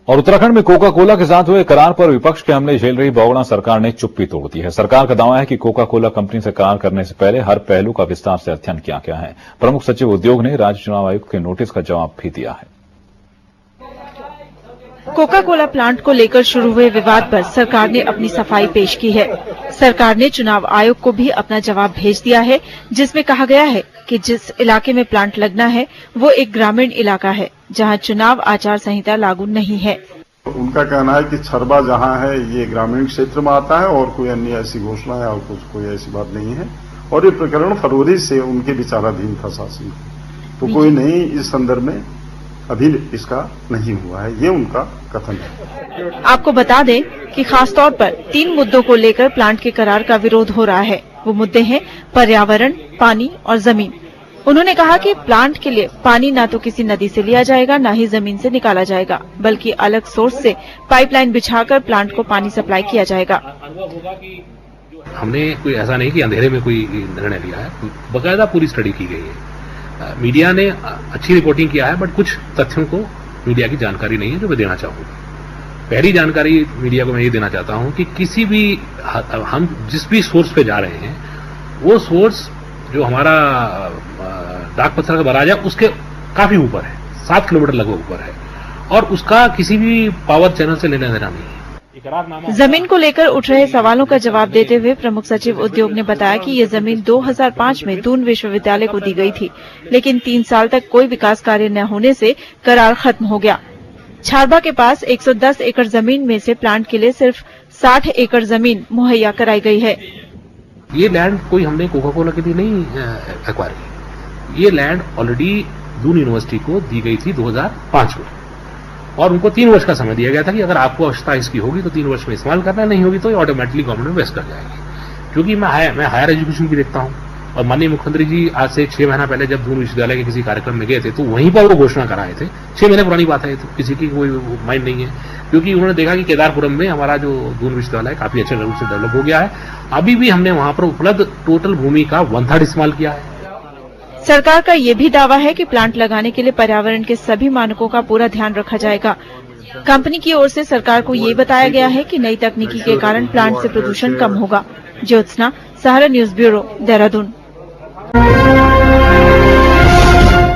और उत्तराखंड में Coca Cola के साथ हुए करार पर विपक्ष के हमले झेल रही बहुगुणा सरकार ने चुप्पी तोड़ दी है। सरकार का दावा है कि कोका कोला कंपनी से करार करने से पहले हर पहलू का विस्तार से अध्ययन किया गया है। प्रमुख सचिव उद्योग ने राज्य चुनाव आयोग के नोटिस का जवाब भी दिया है। कोका कोला प्लांट को लेकर शुरू हुए विवाद पर सरकार ने अपनी सफाई पेश की है। सरकार ने चुनाव आयोग को भी अपना जवाब भेज दिया है, जिसमें कहा गया है कि जिस इलाके में प्लांट लगना है वो एक ग्रामीण इलाका है, जहां चुनाव आचार संहिता लागू नहीं है। उनका कहना है कि छरबा जहां है ये ग्रामीण क्षेत्र में आता है और कोई अन्य ऐसी घोषणा है और कोई ऐसी बात नहीं है। और ये प्रकरण फरवरी से उनके विचाराधीन था शासन, तो कोई नहीं इस संदर्भ में अभी इसका नहीं हुआ है, ये उनका कथन है। आपको बता दें कि खासतौर पर 3 मुद्दों को लेकर प्लांट के करार का विरोध हो रहा है। वो मुद्दे हैं पर्यावरण, पानी और जमीन। उन्होंने कहा कि प्लांट के लिए पानी न तो किसी नदी से लिया जाएगा, न ही जमीन से निकाला जाएगा, बल्कि अलग सोर्स से पाइपलाइन बिछाकर प्लांट को पानी सप्लाई किया जाएगा। हमने कोई ऐसा नहीं कि अंधेरे में कोई निर्णय लिया है, बकायदा पूरी स्टडी की गई है। मीडिया ने अच्छी रिपोर्टिंग किया है, बट कुछ तथ्यों को मीडिया की जानकारी नहीं है जो मैं देना चाहूंगा। पहली जानकारी मीडिया को मैं ये देना चाहता हूं कि किसी भी हम जिस भी सोर्स पे जा रहे हैं वो सोर्स जो हमारा डाक पत्थर का बराज है उसके काफी ऊपर है, 7 किलोमीटर लगभग ऊपर है, और उसका किसी भी पावर चैनल से लेना देना नहीं है। जमीन को लेकर उठ रहे सवालों का जवाब देते हुए प्रमुख सचिव उद्योग ने बताया कि ये जमीन 2005 में दून विश्वविद्यालय को दी गई थी, लेकिन 3 साल तक कोई विकास कार्य न होने से करार खत्म हो गया। छारबा के पास 110 एकड़ जमीन में से प्लांट के लिए सिर्फ 60 एकड़ जमीन मुहैया कराई गई है। ये लैंड कोई हमने कोका कोला के लिए नहीं एक्वायर की, ये लैंड ऑलरेडी दून यूनिवर्सिटी को दी गई थी 2005 में, और उनको 3 वर्ष का समय दिया गया था कि अगर आपको आवश्यकता इसकी होगी तो 3 वर्ष में इस्तेमाल करना, नहीं होगी तो ऑटोमेटिकली गवर्नमेंट वेस्ट कर जाएगी। क्योंकि मैं हायर एजुकेशन भी देखता हूं, और माननीय मुख्यमंत्री जी आज से 6 महीना पहले जब दून विश्वविद्यालय के किसी कार्यक्रम में गए थे तो वहीं पर वो घोषणा कराए थे। 6 महीने पुरानी बात है, तो किसी की कोई माइंड नहीं है, क्योंकि उन्होंने देखा कि केदारपुरम में हमारा जो दून विश्वविद्यालय काफी अच्छे रूप से डेवलप हो गया है। अभी भी हमने वहां पर उपलब्ध टोटल भूमि का 1/3 इस्तेमाल किया है। सरकार का ये भी दावा है कि प्लांट लगाने के लिए पर्यावरण के सभी मानकों का पूरा ध्यान रखा जाएगा। कंपनी की ओर से सरकार को ये बताया गया है कि नई तकनीकी के कारण प्लांट से प्रदूषण कम होगा। ज्योत्सना, सहारा न्यूज ब्यूरो, देहरादून।